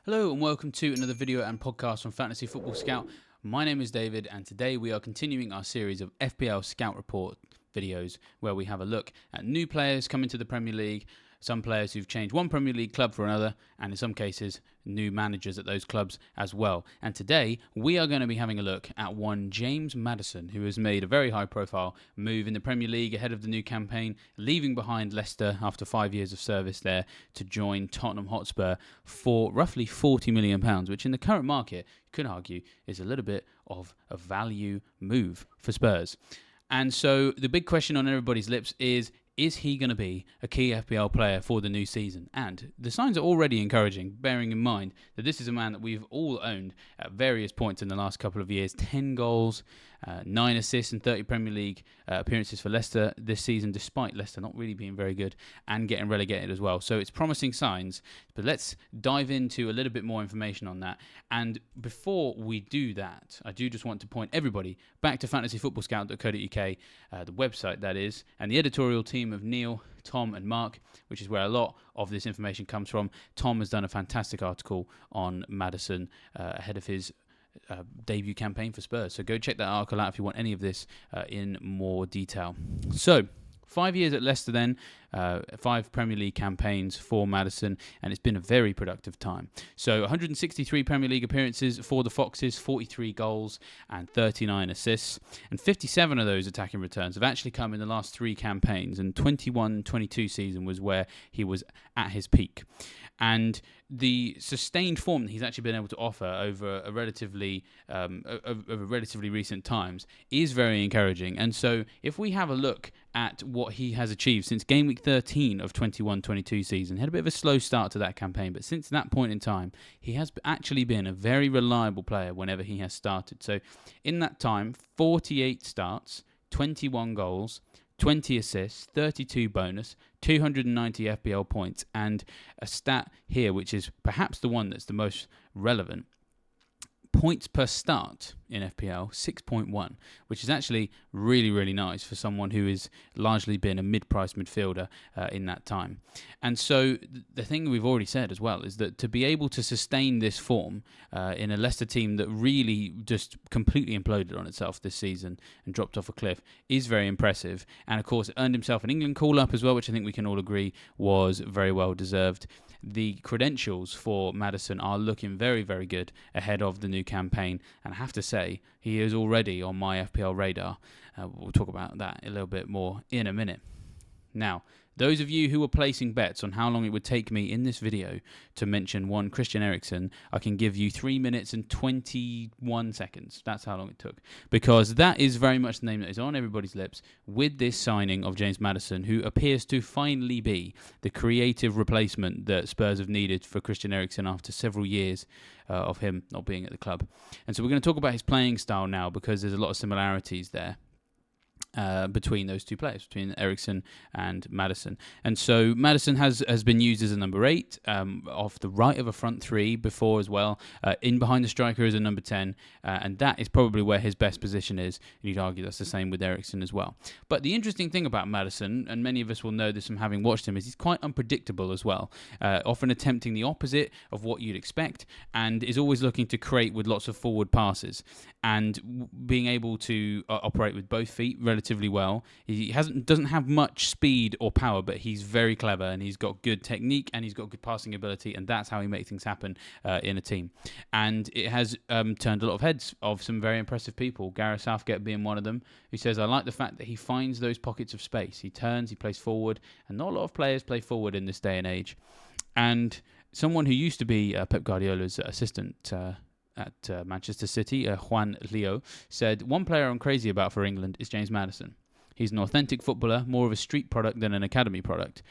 Hello and welcome to another video and podcast from Fantasy Football Scout. My name is David and today we are continuing our series of FPL Scout Report videos where we have a look at new players coming to the Premier League, some players who've changed one Premier League club for another, and in some cases new managers at those clubs as well. And today we are going to be having a look at one James Maddison, who has made a very high profile move in the Premier League ahead of the new campaign, leaving behind Leicester after 5 years of service there to join Tottenham Hotspur for roughly £40 million, which in the current market you could argue is a little bit of a value move for Spurs. And so the big question on everybody's lips is he going to be a key FPL player for the new season? And the signs are already encouraging, bearing in mind that this is a man that we've all owned at various points in the last couple of years. 10 goals, 9 assists and 30 Premier League appearances for Leicester this season, despite Leicester not really being very good and getting relegated as well. So it's promising signs, but let's dive into a little bit more information on that. And before we do that, I do just want to point everybody back to fantasyfootballscout.co.uk, the website that is, and the editorial team of Neil, Tom and Mark, which is where a lot of this information comes from. Tom has done a fantastic article on Maddison ahead of his debut campaign for Spurs. So go check that article out if you want any of this in more detail. So 5 years at Leicester then, 5 Premier League campaigns for Maddison, and it's been a very productive time. So 163 Premier League appearances for the Foxes, 43 goals and 39 assists, and 57 of those attacking returns have actually come in the last 3 campaigns, and 21-22 season was where he was at his peak. And the sustained form that he's actually been able to offer over a relatively recent times is very encouraging. And so if we have a look at what he has achieved since Gameweek 13 of 21-22 season, he had a bit of a slow start to that campaign, but since that point in time, he has actually been a very reliable player whenever he has started. So in that time, 48 starts, 21 goals, 20 assists, 32 bonus, 290 FPL points, and a stat here which is perhaps the one that's the most relevant. Points per start in FPL, 6.1, which is actually really, really nice for someone who has largely been a mid-priced midfielder in that time. And so the thing we've already said as well is that to be able to sustain this form in a Leicester team that really just completely imploded on itself this season and dropped off a cliff is very impressive. And of course, earned himself an England call-up as well, which I think we can all agree was very well deserved. The credentials for Maddison are looking very, very good ahead of the new campaign, and I have to say he is already on my FPL radar. We'll talk about that a little bit more in a minute. Now, those of you who are placing bets on how long it would take me in this video to mention one Christian Erisken, I can give you 3 minutes and 21 seconds. That's how long it took. Because that is very much the name that is on everybody's lips with this signing of James Maddison, who appears to finally be the creative replacement that Spurs have needed for Christian Erisken after several years of him not being at the club. And so we're going to talk about his playing style now because there's a lot of similarities there. Between those two players, between Erisken and Maddison. And so Maddison has been used as a number 8, off the right of a front 3 before as well, in behind the striker as a number 10, and that is probably where his best position is. You'd argue that's the same with Erisken as well. But the interesting thing about Maddison, and many of us will know this from having watched him, is he's quite unpredictable as well, often attempting the opposite of what you'd expect, and is always looking to create with lots of forward passes, and being able to operate with both feet relatively well. He doesn't have much speed or power, but he's very clever and he's got good technique and he's got good passing ability, and that's how he makes things happen in a team. And it has turned a lot of heads of some very impressive people, Gareth Southgate being one of them, who says, I like the fact that he finds those pockets of space. He turns, he plays forward, and not a lot of players play forward in this day and age. And someone who used to be Pep Guardiola's assistant at Manchester City, Juan Leo, said, one player I'm crazy about for England is James Maddison. He's an authentic footballer, more of a street product than an academy product.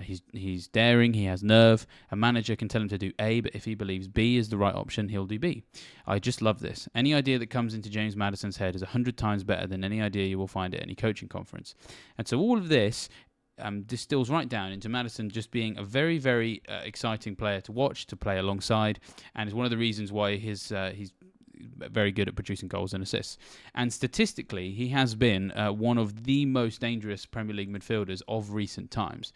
He's daring, he has nerve. A manager can tell him to do A, but if he believes B is the right option, he'll do B. I just love this. Any idea that comes into James Maddison's head is 100 times better than any idea you will find at any coaching conference. And so all of this distills right down into Maddison just being a very, very exciting player to watch, to play alongside, and is one of the reasons why he's very good at producing goals and assists. And statistically, he has been one of the most dangerous Premier League midfielders of recent times.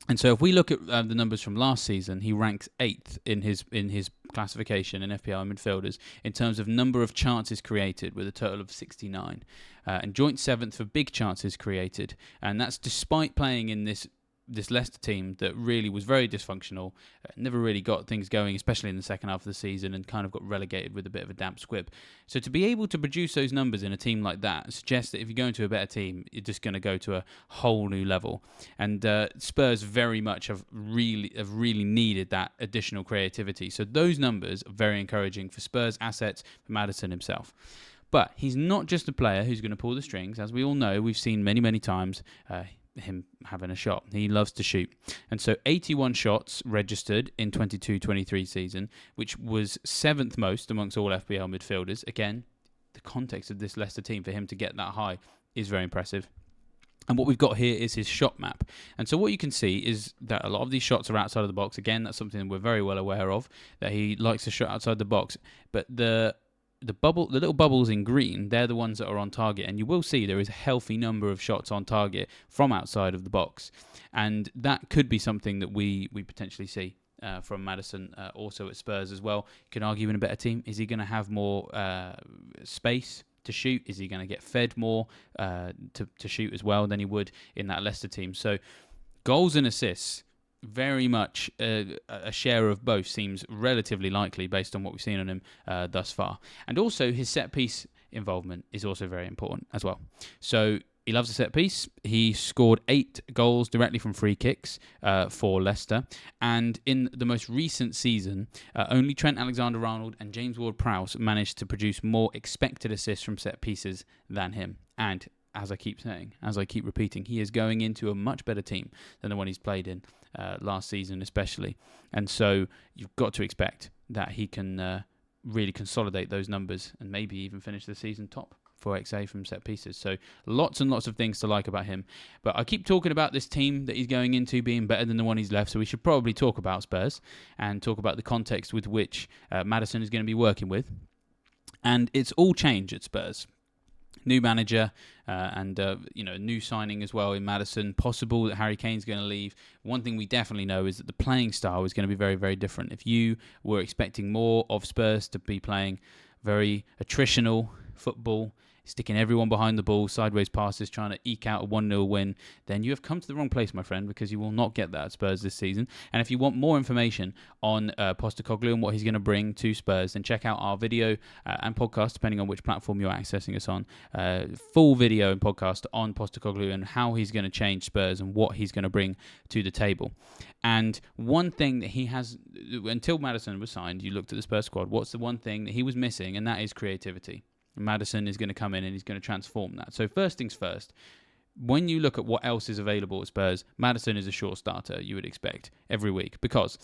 And so if we look at the numbers from last season, he ranks 8th in his classification in FPL midfielders in terms of number of chances created, with a total of 69, and joint 7th for big chances created. And that's despite playing in this Leicester team that really was very dysfunctional, never really got things going, especially in the second half of the season, and kind of got relegated with a bit of a damp squib. So to be able to produce those numbers in a team like that suggests that if you go into a better team, you're just going to go to a whole new level. And Spurs very much have really needed that additional creativity. So those numbers are very encouraging for Spurs assets, for Maddison himself. But he's not just a player who's going to pull the strings. As we all know, we've seen many times him having a shot. He loves to shoot. And so 81 shots registered in 22-23 season, which was 7th most amongst all FPL midfielders. Again, the context of this Leicester team, for him to get that high is very impressive. And what we've got here is his shot map. And so what you can see is that a lot of these shots are outside of the box. Again, that's something we're very well aware of, that he likes to shoot outside the box. But the little bubbles in green, they're the ones that are on target, and you will see there is a healthy number of shots on target from outside of the box, and that could be something that we potentially see from Maddison, also at Spurs as well. You can argue in a better team, is he going to have more space to shoot? Is he going to get fed more to shoot as well than he would in that Leicester team? So goals and assists, very much a share of both seems relatively likely based on what we've seen on him thus far. And also his set piece involvement is also very important as well. So he loves a set piece. He scored 8 goals directly from free kicks for Leicester. And in the most recent season, only Trent Alexander-Arnold and James Ward-Prowse managed to produce more expected assists from set pieces than him. And as I keep saying, as I keep repeating, he is going into a much better team than the one he's played in last season especially. And so you've got to expect that he can really consolidate those numbers and maybe even finish the season top for XA from set pieces. So lots and lots of things to like about him. But I keep talking about this team that he's going into being better than the one he's left, so we should probably talk about Spurs and talk about the context with which Maddison is going to be working with. And it's all change at Spurs. New manager and new signing as well in Maddison. Possible that Harry Kane's going to leave. One thing we definitely know is that the playing style is going to be very, very different. If you were expecting more of Spurs to be playing very attritional football, sticking everyone behind the ball, sideways passes, trying to eke out a 1-0 win, then you have come to the wrong place, my friend, because you will not get that at Spurs this season. And if you want more information on Postecoglou and what he's going to bring to Spurs, then check out our video and podcast, depending on which platform you're accessing us on. Full video and podcast on Postecoglou and how he's going to change Spurs and what he's going to bring to the table. And one thing that he has, until Maddison was signed, you looked at the Spurs squad, what's the one thing that he was missing? And that is creativity. Maddison is going to come in and he's going to transform that. So first things first, when you look at what else is available at Spurs, Maddison is a sure starter, you would expect, every week. Because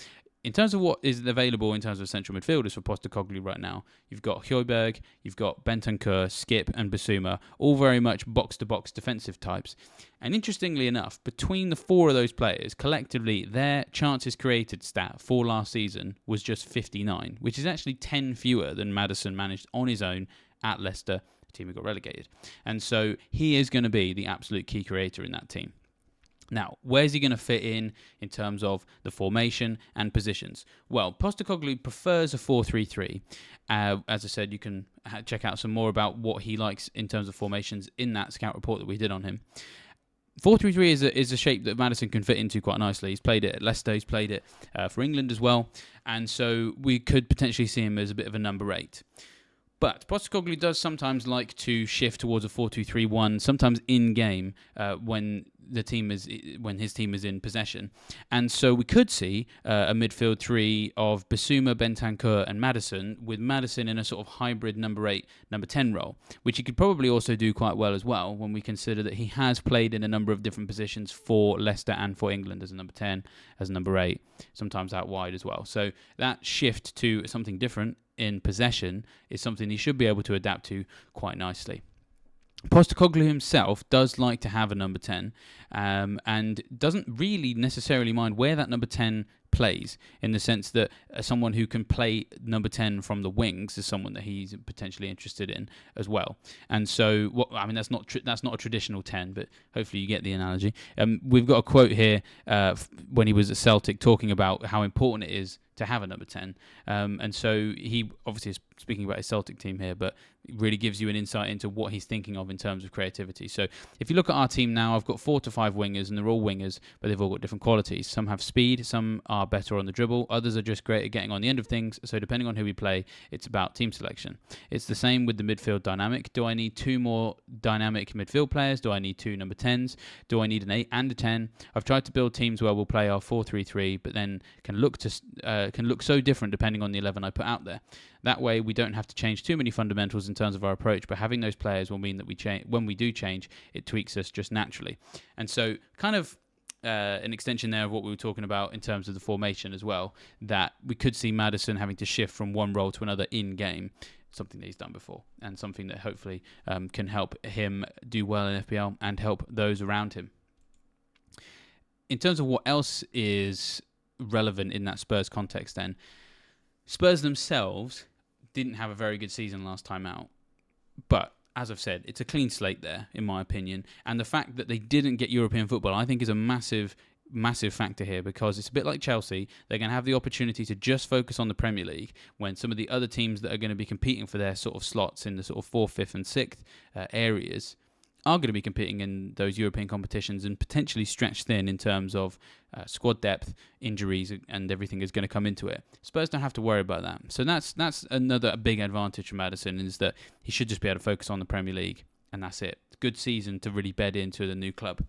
in terms of what is available in terms of central midfielders for Postecoglou right now, you've got Højbjerg, you've got Bentancur, Skip and Bissouma, all very much box-to-box defensive types. And interestingly enough, between the 4 of those players, collectively, their chances created stat for last season was just 59, which is actually 10 fewer than Maddison managed on his own at Leicester, the team who got relegated. And so he is going to be the absolute key creator in that team. Now, where's he going to fit in terms of the formation and positions? Well, Postecoglou prefers a 4-3-3. As I said, you can check out some more about what he likes in terms of formations in that scout report that we did on him. 4-3-3 is a shape that Maddison can fit into quite nicely. He's played it at Leicester, he's played it for England as well. And so we could potentially see him as a bit of a number 8. But Postecoglou does sometimes like to shift towards a 4-2-3-1, sometimes in game when his team is in possession, and so we could see a midfield 3 of Bissouma, Bentancur, and Maddison, with Maddison in a sort of hybrid number 8, number 10 role, which he could probably also do quite well as well when we consider that he has played in a number of different positions for Leicester and for England as a number 10, as a number 8, sometimes out wide as well. So that shift to something different in possession is something he should be able to adapt to quite nicely. Postecoglou himself does like to have a number 10 and doesn't really necessarily mind where that number 10 plays, in the sense that someone who can play number 10 from the wings is someone that he's potentially interested in as well. And so, that's not a traditional 10, but hopefully you get the analogy. We've got a quote here when he was at Celtic talking about how important it is to have a number 10. And so he obviously is speaking about his Celtic team here, but it really gives you an insight into what he's thinking of in terms of creativity. So if you look at our team now, I've got 4 to 5 wingers, and they're all wingers, but they've all got different qualities. Some have speed, some are better on the dribble, others are just great at getting on the end of things. So depending on who we play, it's about team selection. It's the same with the midfield dynamic. Do I need 2 more dynamic midfield players? Do I need 2 number 10s? Do I need an 8 and a 10? I've tried to build teams where we'll play our 4-3-3, but then can look so different depending on the 11 I put out there. That way, we don't have to change too many fundamentals in terms of our approach, but having those players will mean that when we do change, it tweaks us just naturally. And so, kind of an extension there of what we were talking about in terms of the formation as well, that we could see Maddison having to shift from one role to another in-game, something that he's done before, and something that hopefully can help him do well in FPL and help those around him. In terms of what else is relevant in that Spurs context then, Spurs themselves didn't have a very good season last time out. But, as I've said, it's a clean slate there, in my opinion. And the fact that they didn't get European football, I think, is a massive factor here, because it's a bit like Chelsea. They're going to have the opportunity to just focus on the Premier League when some of the other teams that are going to be competing for their sort of slots in the sort of 4th, 5th and 6th areas are going to be competing in those European competitions and potentially stretched thin in terms of squad depth, injuries, and everything is going to come into it. Spurs don't have to worry about that. So that's another big advantage for Maddison, is that he should just be able to focus on the Premier League, and that's it. Good season to really bed into the new club.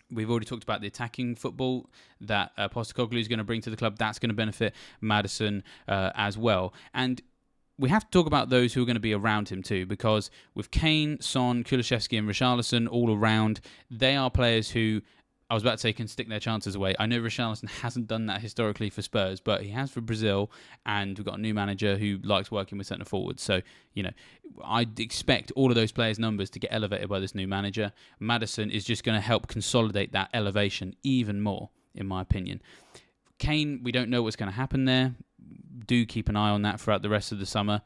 We've already talked about the attacking football that Postecoglou is going to bring to the club. That's going to benefit Maddison as well. And we have to talk about those who are going to be around him too, because with Kane, Son, Kulusevski and Richarlison all around, they are players who, I was about to say, can stick their chances away. I know Richarlison hasn't done that historically for Spurs, but he has for Brazil, and we've got a new manager who likes working with centre forwards. So, I'd expect all of those players' numbers to get elevated by this new manager. Maddison is just going to help consolidate that elevation even more, in my opinion. Kane, we don't know what's going to happen there. Do keep an eye on that throughout the rest of the summer.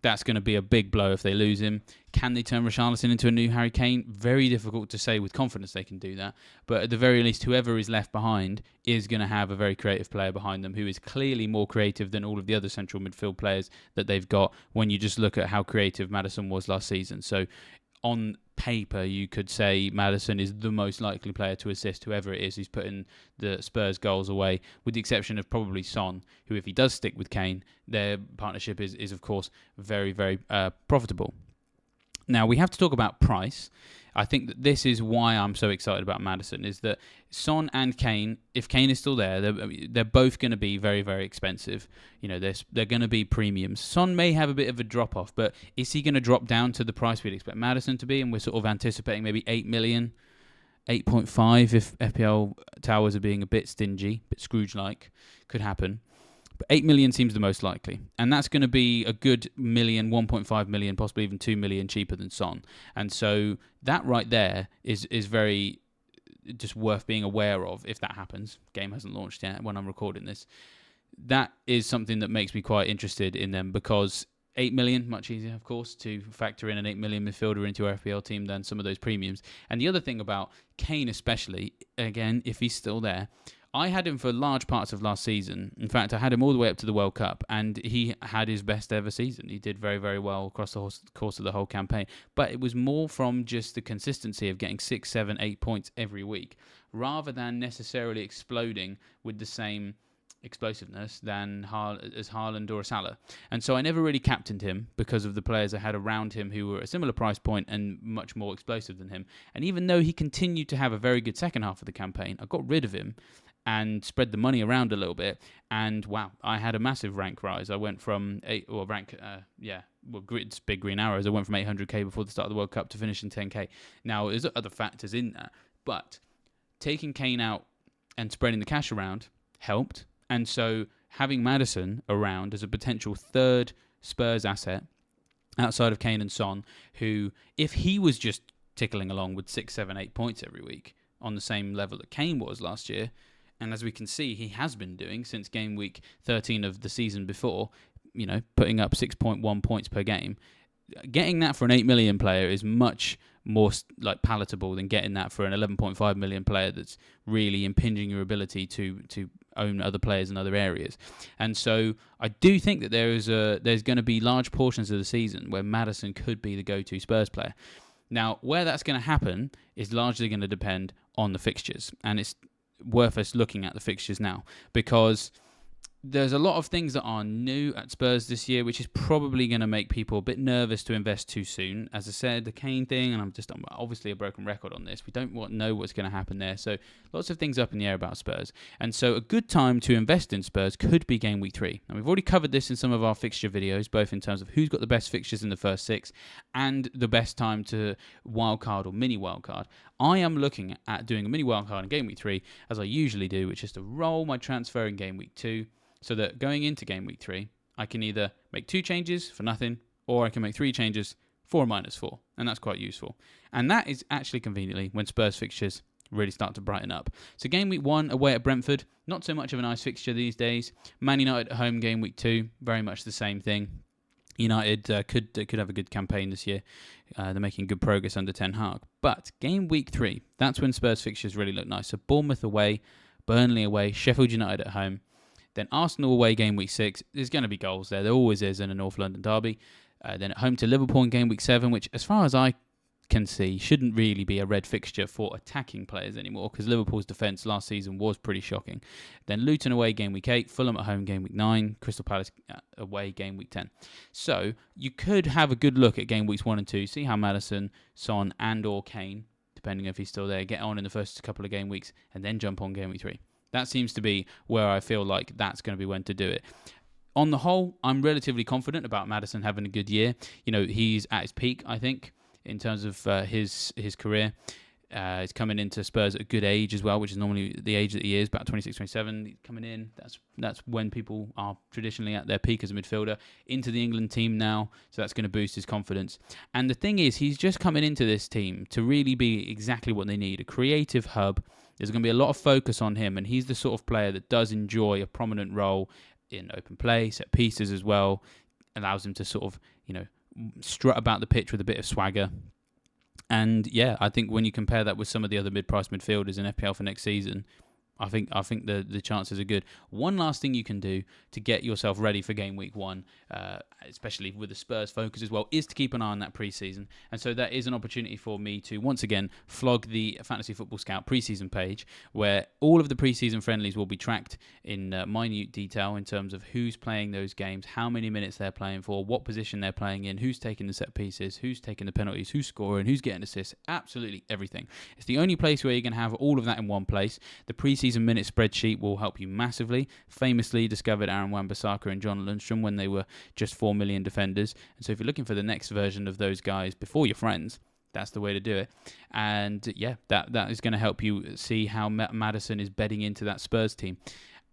That's going to be a big blow if they lose him. Can they turn Richarlison into a new Harry Kane? Very difficult to say with confidence they can do that. But at the very least, whoever is left behind is going to have a very creative player behind them who is clearly more creative than all of the other central midfield players that they've got when you just look at how creative Maddison was last season. So on paper, you could say Maddison is the most likely player to assist whoever it is who's putting the Spurs goals away, with the exception of probably Son, who, if he does stick with Kane, their partnership is of course very, very profitable. Now, we have to talk about price. I think that this is why I'm so excited about Maddison, is that Son and Kane, if Kane is still there, they're both going to be very, very expensive. They're going to be premiums. Son may have a bit of a drop-off, but is he going to drop down to the price we'd expect Maddison to be? And we're sort of anticipating maybe 8 million, 8.5 if FPL Towers are being a bit stingy, a bit Scrooge-like, could happen. But 8 million seems the most likely. And that's going to be a good million, 1.5 million, possibly even 2 million cheaper than Son. And so that right there is very just worth being aware of if that happens. Game hasn't launched yet when I'm recording this. That is something that makes me quite interested in them, because 8 million, much easier, of course, to factor in an 8 million midfielder into our FPL team than some of those premiums. And the other thing about Kane especially, again, if he's still there, I had him for large parts of last season. In fact, I had him all the way up to the World Cup, and he had his best ever season. He did very, very well across the course of the whole campaign. But it was more from just the consistency of getting 6, 7, 8 points every week, rather than necessarily exploding with the same explosiveness as Haaland or a Salah. And so I never really captained him because of the players I had around him who were a similar price point and much more explosive than him. And even though he continued to have a very good second half of the campaign, I got rid of him and spread the money around a little bit, and wow, I had a massive rank rise. I went from Grid's big green arrows. I went from 800k before the start of the World Cup to finishing 10k. Now, there's other factors in that, but taking Kane out and spreading the cash around helped, and so having Maddison around as a potential third Spurs asset outside of Kane and Son, who, if he was just tickling along with 6, 7, 8 points every week on the same level that Kane was last year, And as we can see, he has been doing since game week 13 of the season before, putting up 6.1 points per game. Getting that for an 8 million player is much more palatable than getting that for an 11.5 million player that's really impinging your ability to own other players in other areas. And so I do think that there's going to be large portions of the season where Maddison could be the go-to Spurs player. Now, where that's going to happen is largely going to depend on the fixtures, and it's worth us looking at the fixtures now, because there's a lot of things that are new at Spurs this year, which is probably going to make people a bit nervous to invest too soon. As I said, the Kane thing, and I'm obviously a broken record on this. We don't know what's going to happen there. So lots of things up in the air about Spurs. And so a good time to invest in Spurs could be game week 3. Now, we've already covered this in some of our fixture videos, both in terms of who's got the best fixtures in the first 6 and the best time to wildcard or mini wildcard. I am looking at doing a mini wildcard in game week 3, as I usually do, which is to roll my transfer in game week 2. So that going into game week 3, I can either make 2 changes for nothing, or I can make 3 changes for a -4. And that's quite useful. And that is actually conveniently when Spurs fixtures really start to brighten up. So game week 1 away at Brentford, not so much of a nice fixture these days. Man United at home game week 2, very much the same thing. United could have a good campaign this year. They're making good progress under Ten Hag. But game week 3, that's when Spurs fixtures really look nice. So Bournemouth away, Burnley away, Sheffield United at home. Then Arsenal away game week 6. There's going to be goals there. There always is in a North London derby. Then at home to Liverpool in game week 7, which as far as I can see shouldn't really be a red fixture for attacking players anymore, because Liverpool's defence last season was pretty shocking. Then Luton away game week 8, Fulham at home game week 9, Crystal Palace away game week 10. So you could have a good look at game weeks 1 and 2, see how Maddison, Son and or Kane, depending if he's still there, get on in the first couple of game weeks, and then jump on game week 3. That seems to be where I feel like that's going to be when to do it. On the whole, I'm relatively confident about Maddison having a good year. He's at his peak, I think, in terms of his career. He's coming into Spurs at a good age as well, which is normally the age that he is, about 26, 27. He's coming in. That's when people are traditionally at their peak as a midfielder. Into the England team now, so that's going to boost his confidence. And the thing is, he's just coming into this team to really be exactly what they need, a creative hub. There's going to be a lot of focus on him, and he's the sort of player that does enjoy a prominent role in open play, set pieces as well. Allows him to sort of, strut about the pitch with a bit of swagger. And yeah, I think when you compare that with some of the other mid-priced midfielders in FPL for next season, I think the chances are good. One last thing you can do to get yourself ready for game week 1, especially with the Spurs focus as well, is to keep an eye on that preseason. And so that is an opportunity for me to once again flog the Fantasy Football Scout preseason page, where all of the preseason friendlies will be tracked in minute detail in terms of who's playing those games, how many minutes they're playing for, what position they're playing in, who's taking the set pieces, who's taking the penalties, who's scoring, who's getting assists, absolutely everything. It's the only place where you can have all of that in one place. The preseason minute spreadsheet will help you massively. Famously discovered Aaron Wan-Bissaka and John Lundstrom when they were just 4 million defenders. And so if you're looking for the next version of those guys before your friends, that's the way to do it. And yeah, that is going to help you see how Maddison is bedding into that Spurs team.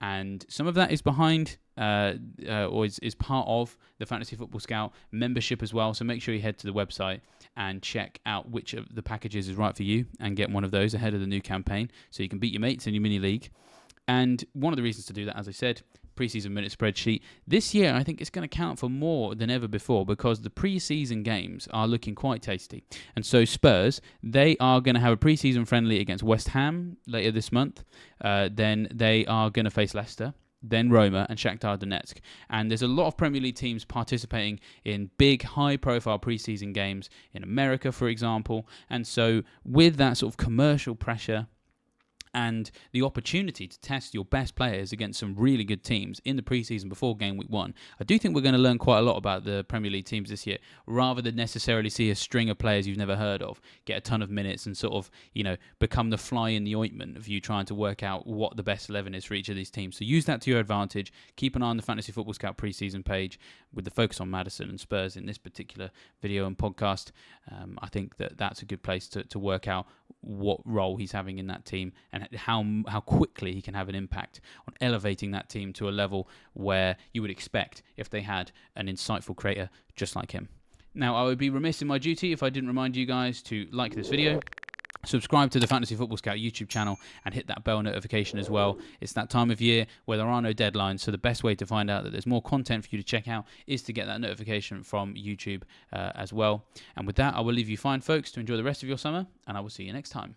And some of that is behind or is part of the Fantasy Football Scout membership as well. So make sure you head to the website and check out which of the packages is right for you and get one of those ahead of the new campaign so you can beat your mates in your mini league. And one of the reasons to do that, as I said, preseason minute spreadsheet. This year, I think it's going to count for more than ever before because the preseason games are looking quite tasty. And so Spurs, they are going to have a preseason friendly against West Ham later this month. Then they are going to face Leicester, then Roma and Shakhtar Donetsk. And there's a lot of Premier League teams participating in big, high-profile preseason games in America, for example. And so with that sort of commercial pressure and the opportunity to test your best players against some really good teams in the preseason before game week 1, I do think we're going to learn quite a lot about the Premier League teams this year, rather than necessarily see a string of players you've never heard of get a ton of minutes and sort of, become the fly in the ointment of you trying to work out what the best 11 is for each of these teams. So use that to your advantage. Keep an eye on the Fantasy Football Scout preseason page with the focus on Maddison and Spurs in this particular video and podcast. I think that's a good place to work out what role he's having in that team and how quickly he can have an impact on elevating that team to a level where you would expect if they had an insightful creator just like him. Now, I would be remiss in my duty if I didn't remind you guys to like this video, Subscribe to the Fantasy Football Scout YouTube channel and hit that bell notification as well. It's that time of year where there are no deadlines, so the best way to find out that there's more content for you to check out is to get that notification from YouTube as well. And with that, I will leave you fine, folks, to enjoy the rest of your summer, and I will see you next time.